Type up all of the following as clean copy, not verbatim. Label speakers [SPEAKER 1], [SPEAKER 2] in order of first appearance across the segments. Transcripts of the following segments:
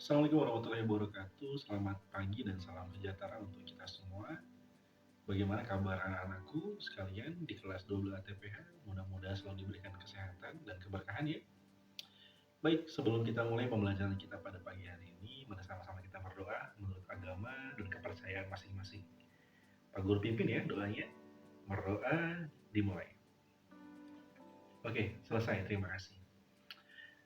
[SPEAKER 1] Assalamualaikum warahmatullahi wabarakatuh. Selamat pagi dan salam sejahtera untuk kita semua. Bagaimana kabar anak-anakku sekalian di kelas 12 ATPH? Mudah-mudahan selalu diberikan kesehatan dan keberkahan ya. Baik, sebelum kita mulai pembelajaran kita pada pagi hari ini, mari sama-sama kita berdoa menurut agama dan kepercayaan masing-masing. Pak Guru pimpin ya doanya. Berdoa dimulai. Oke, selesai. Terima kasih.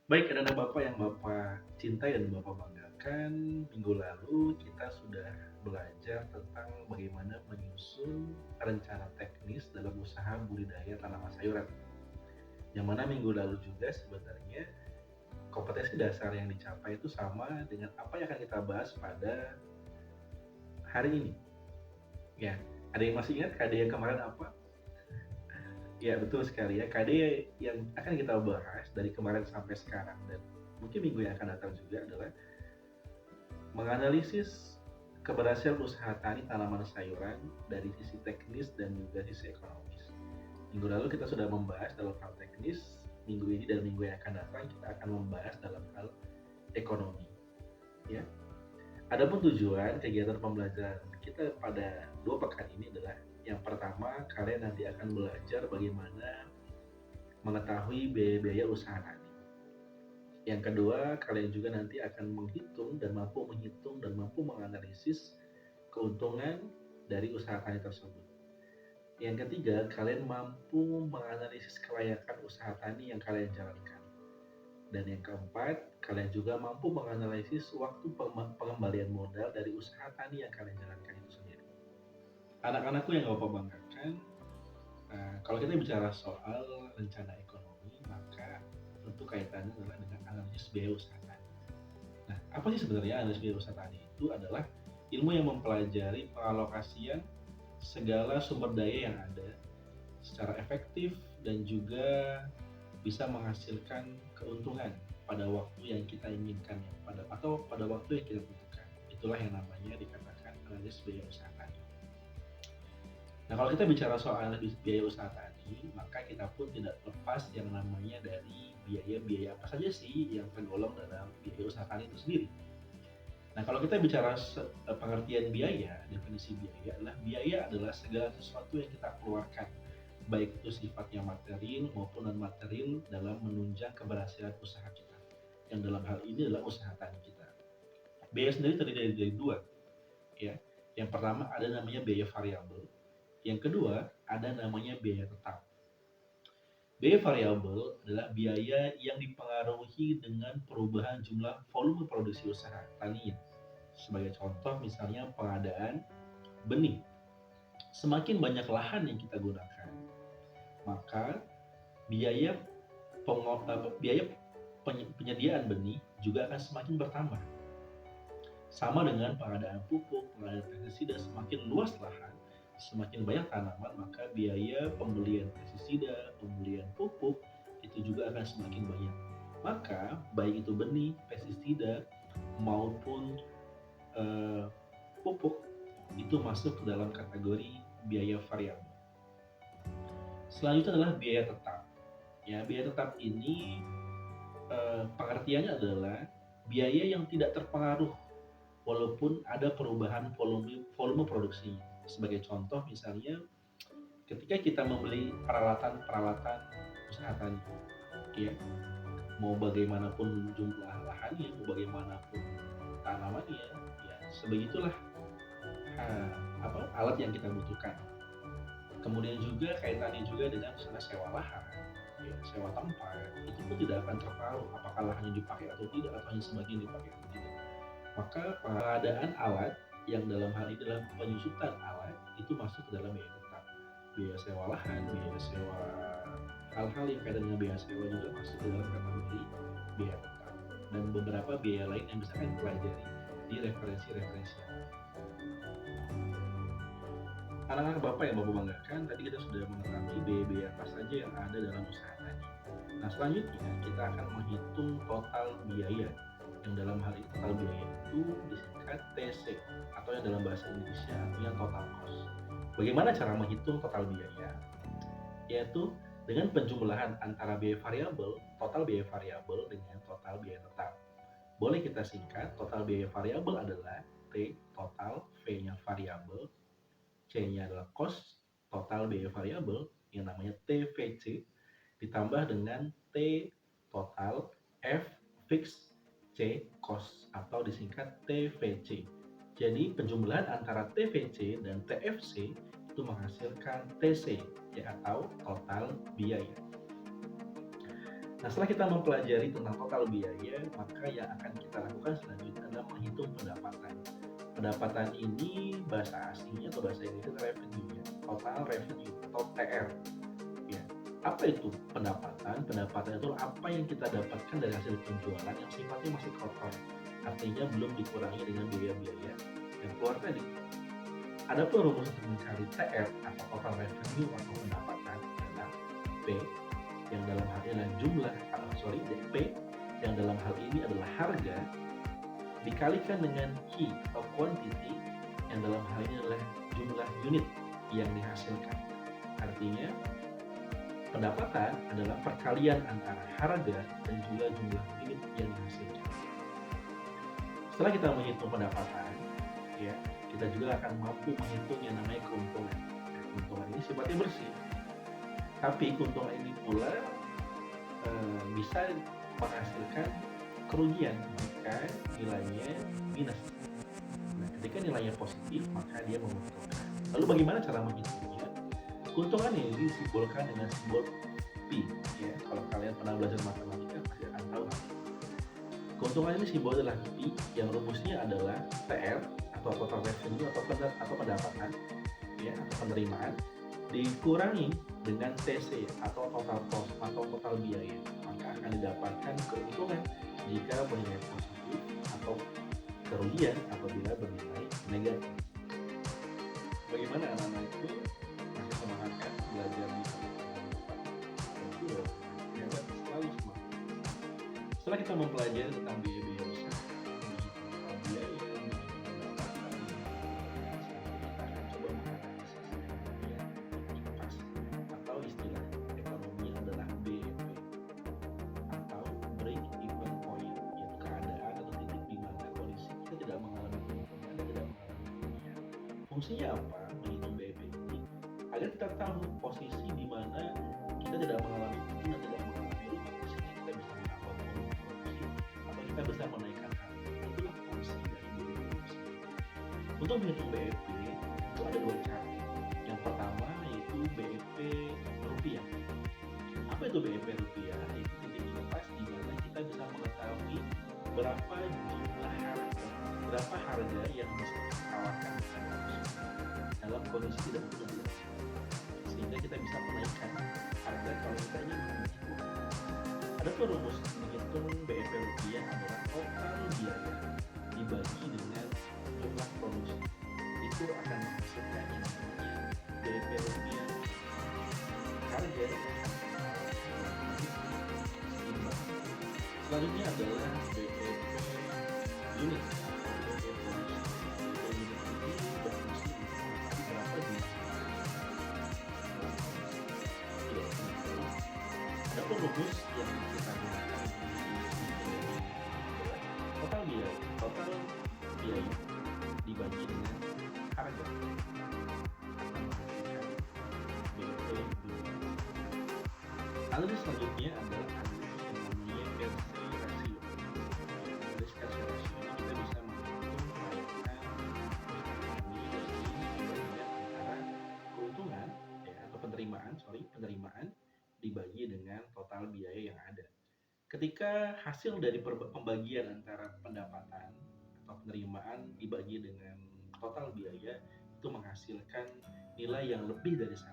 [SPEAKER 1] Baik, anak-anak Bapak yang Bapak cintai dan Bapak banggakan, minggu lalu kita sudah belajar tentang bagaimana menyusun rencana teknis dalam usaha budidaya tanaman sayuran. Yang mana minggu lalu juga sebenarnya kompetensi dasar yang dicapai itu sama dengan apa yang akan kita bahas pada hari ini. Ya, ada yang masih ingat KD yang kemarin apa? Ya, betul sekali ya. KD yang akan kita bahas dari kemarin sampai sekarang dan mungkin minggu yang akan datang juga adalah menganalisis keberhasilan usaha tani tanaman sayuran dari sisi teknis dan juga sisi ekonomis. Minggu lalu kita sudah membahas dalam hal teknis, minggu ini dan minggu yang akan datang kita akan membahas dalam hal ekonomi. Ya. Adapun tujuan kegiatan pembelajaran kita pada 2 pekan ini adalah yang pertama, kalian nanti akan belajar bagaimana mengetahui biaya-biaya usaha tani. Yang kedua, kalian juga nanti akan menghitung dan mampu menganalisis keuntungan dari usaha tani tersebut. Yang ketiga, kalian mampu menganalisis kelayakan usaha tani yang kalian jalankan. Dan yang keempat, kalian juga mampu menganalisis waktu pengembalian modal dari usaha tani yang kalian jalankan itu sendiri. Anak-anakku yang Bapak banggakan, kalau kita bicara soal rencana ekonomi, maka tentu kaitannya adalah dengan analisis biaya usaha tani. Nah, apa sih sebenarnya analisis biaya usaha tani? Itu adalah ilmu yang mempelajari pengalokasian segala sumber daya yang ada secara efektif dan juga bisa menghasilkan keuntungan pada waktu yang kita inginkan ya, pada waktu yang kita butuhkan. Itulah yang namanya dikatakan analisis biaya usaha tani. Nah, kalau kita bicara soal biaya usaha tani, maka kita pun tidak lepas yang namanya dari biaya-biaya apa saja sih yang tergolong dalam biaya usaha tani itu sendiri. Nah, kalau kita bicara pengertian biaya, definisi biaya adalah segala sesuatu yang kita keluarkan, baik itu sifatnya material maupun non-material dalam menunjang keberhasilan usaha kita. Yang dalam hal ini adalah usaha tani kita. Biaya sendiri terdiri dari dua, ya. Yang pertama ada namanya biaya variabel. Yang kedua, ada namanya biaya tetap. Biaya variabel adalah biaya yang dipengaruhi dengan perubahan jumlah volume produksi usaha tani. Sebagai contoh misalnya pengadaan benih. Semakin banyak lahan yang kita gunakan, maka biaya penyediaan benih juga akan semakin bertambah. Sama dengan pengadaan pupuk, pengadaan pestisida, semakin luas lahan, semakin banyak tanaman, maka biaya pembelian pestisida, pembelian pupuk itu juga akan semakin banyak. Maka baik itu benih, pestisida maupun pupuk itu masuk ke dalam kategori biaya variabel. Selanjutnya adalah biaya tetap. Ya, biaya tetap ini pengertiannya adalah biaya yang tidak terpengaruh walaupun ada perubahan volume produksi. Sebagai contoh misalnya ketika kita membeli peralatan usaha tani, ya, mau bagaimanapun jumlah lahannya, mau bagaimanapun tanamannya, ya sebegitulah alat yang kita butuhkan. Kemudian juga kaitannya juga dengan misalnya sewa lahan, ya, sewa tempat, itu pun tidak akan terpengaruh apakah lahannya dipakai atau tidak, atau hanya sebagian dipakai atau tidak. Maka pengadaan alat yang dalam hal ini adalah penyusutan alat itu masuk ke dalam biaya tetap. Biaya sewa lahan, biaya sewa hal-hal yang kaitan dengan biaya sewa juga masuk ke dalam kategori biaya tetap. Dan beberapa biaya lain yang bisa kalian pelajari di referensi-referensi yang lain. Anak-anak Bapak yang Bapak banggakan, tadi kita sudah mengetahui biaya-biaya apa saja yang ada dalam usaha tani. Nah, selanjutnya kita akan menghitung total biaya, yang dalam hal ini total biaya itu disingkat TC atau yang dalam bahasa Indonesia artinya total cost. Bagaimana cara menghitung total biaya? Yaitu dengan penjumlahan antara biaya variabel, total biaya variabel dengan total biaya tetap. Boleh kita singkat, total biaya variabel adalah T total, V-nya variabel, C-nya adalah cost, total biaya variabel yang namanya TVC, ditambah dengan T total, F fix, C cost atau disingkat TVC. Jadi penjumlahan antara TVC dan TFC itu menghasilkan TC atau total biaya. Nah, setelah kita mempelajari tentang total biaya, maka yang akan kita lakukan selanjutnya adalah menghitung pendapatan. Pendapatan ini bahasa asingnya atau bahasa Inggrisnya revenue, ya. Total revenue atau TR. Ya. Apa itu pendapatan? Pendapatan itu apa yang kita dapatkan dari hasil penjualan yang sifatnya masih kotor, artinya belum dikurangi dengan biaya-biaya yang keluar tadi. Adapun rumus untuk mencari TR atau total revenue atau pendapatan adalah P yang dalam hal ini adalah jumlah, DP yang dalam hal ini adalah harga dikalikan dengan Q atau quantity yang dalam hal ini adalah jumlah unit yang dihasilkan. Artinya pendapatan adalah perkalian antara harga dan juga jumlah unit yang dihasilkan. Setelah kita menghitung pendapatan, ya, kita juga akan mampu menghitung yang namanya keuntungan. Keuntungan ini sifatnya bersih, tapi keuntungan ini pula bisa menghasilkan kerugian jika nilainya minus. Nah, ketika nilainya positif, maka dia menguntungkan. Lalu bagaimana cara menghitungnya? Keuntungan ini disimbolkan dengan simbol P. Ya, kalau kalian pernah belajar matematika pasti akan tahu. Keuntungan ini simbol adalah P, yang rumusnya adalah TR atau total revenue atau pendapatan, ya, atau penerimaan, dikurangi dengan TC atau total cost atau total biaya, maka akan didapatkan keuntungan jika bernilai positif atau kerugian apabila bernilai negatif. Bagaimana anak-anak itu masih semangat kan belajar di hebat, selalu semangat. Setelah kita mempelajari tentang biaya-biaya usaha, biaya istilah ekonomi adalah BEP atau break even point, yaitu keadaan atau titik di mana kondisi kita tidak mengalami keuntungan dan tidak mengalami kerugian. Fungsinya apa menghitung BEP ini? Agar kita tahu posisi di mana kita tidak mengalami keuntungan dan tidak mengalami rugi, sehingga kita bisa menambah volume produksi atau kita bisa menaikkan harga. Itulah fungsi dari BEP. Untuk menghitung BEP itu ada dua cara. Yang pertama yaitu BEP rupiah. Apa itu BEP rupiah? Itu titik lepas di mana kita bisa mengetahui berapa jumlah harga yang bisa ditawarkan dalam kondisi tidak benar, sehingga kita bisa menaikkan harga kalau kita ingin menjual. Adapun rumus menghitung BEP rupiah adalah total biaya dibagi dengan jumlah produksi. Itu akan menghasilkan yang namanya BEP rupiah harga. Selanjutnya adalah BEP unit atau BEP produksi. Unit ini berfungsi untuk berapa jumlah adapun rumus yang kita gunakan total biaya dibagi dengan harga akan menghasilkan BEP unit. Analisis selanjutnya adalah analisis yang namanya RC rasio. Analisis RC rasio ini kita bisa menghitung kenaikan ini dari pembagian antara keuntungan atau penerimaan dibagi dengan total biaya yang ada. Ketika hasil dari pembagian antara pendapatan atau penerimaan dibagi dengan total biaya itu menghasilkan nilai yang lebih dari 1,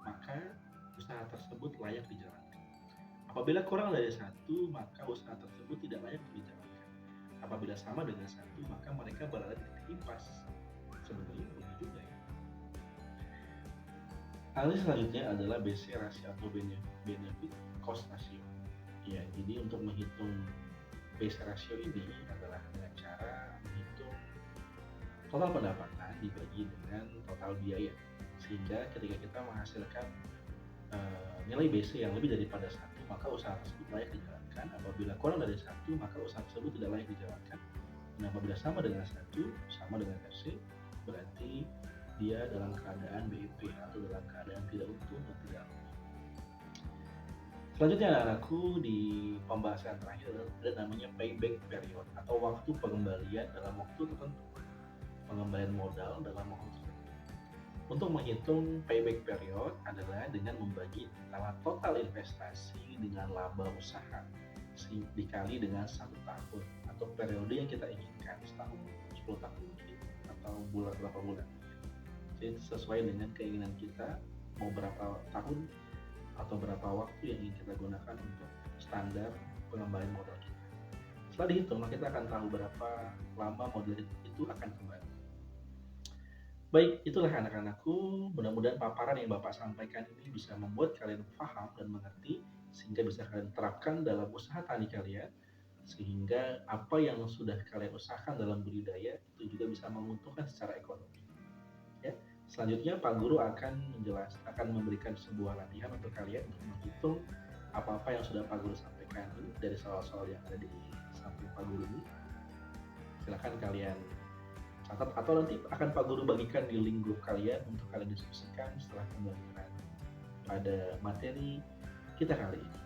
[SPEAKER 1] maka usaha tersebut layak dijalankan. Apabila kurang dari 1, maka usaha tersebut tidak layak dijalankan. Apabila sama dengan 1, maka mereka berada di titik impas. Sebenarnya begitu juga ya. Analisis selanjutnya adalah BC rasio atau benefit cost ratio. Ya, jadi untuk menghitung BC rasio ini adalah dengan cara menghitung total pendapatan dibagi dengan total biaya, sehingga ketika kita menghasilkan nilai BC yang lebih daripada 1, maka usaha tersebut layak dijalankan. Apabila kurang dari 1, maka usaha tersebut tidak layak dijalankan. Dan apabila sama dengan 1, sama dengan FC, berarti dia dalam keadaan BIP atau dalam keadaan tidak utuh dan tidak rugi. Selanjutnya anak-anakku, di pembahasan terakhir ada namanya payback period atau waktu pengembalian dalam waktu tertentu. Pengembalian modal dalam waktu tertentu. Untuk menghitung payback period adalah dengan membagi antara total investasi dengan laba usaha dikali dengan 1 tahun atau periode yang kita inginkan, setahun, 10 tahun mungkin, atau berapa bulan. Jadi sesuai dengan keinginan kita, mau berapa tahun atau berapa waktu yang ingin kita gunakan untuk standar pengembalian modal kita. Setelah dihitung, maka kita akan tahu berapa lama modal itu akan kembali. Baik, itulah anak-anakku. Mudah-mudahan paparan yang Bapak sampaikan ini bisa membuat kalian paham dan mengerti, sehingga bisa kalian terapkan dalam usaha tani kalian, sehingga apa yang sudah kalian usahakan dalam budidaya itu juga bisa menguntungkan secara ekonomi. Ya. Selanjutnya Pak Guru akan memberikan sebuah latihan untuk kalian untuk menghitung apa-apa yang sudah Pak Guru sampaikan ini dari soal-soal yang ada di samping Pak Guru ini. Silakan kalian catat atau nanti akan Pak Guru bagikan di link grup kalian untuk kalian diskusikan setelah pembelajaran pada materi kita kali ini.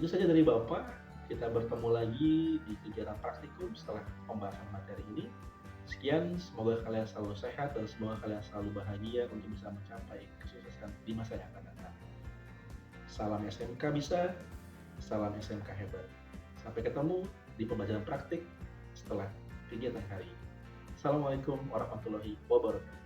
[SPEAKER 1] Itu saja dari Bapak. Kita bertemu lagi di kegiatan praktikum setelah pembahasan materi ini. Sekian, semoga kalian selalu sehat dan semoga kalian selalu bahagia untuk bisa mencapai kesuksesan di masa yang akan datang. Salam SMK bisa, salam SMK hebat. Sampai ketemu di pembelajaran praktik setelah kegiatan hari ini. Assalamualaikum warahmatullahi wabarakatuh.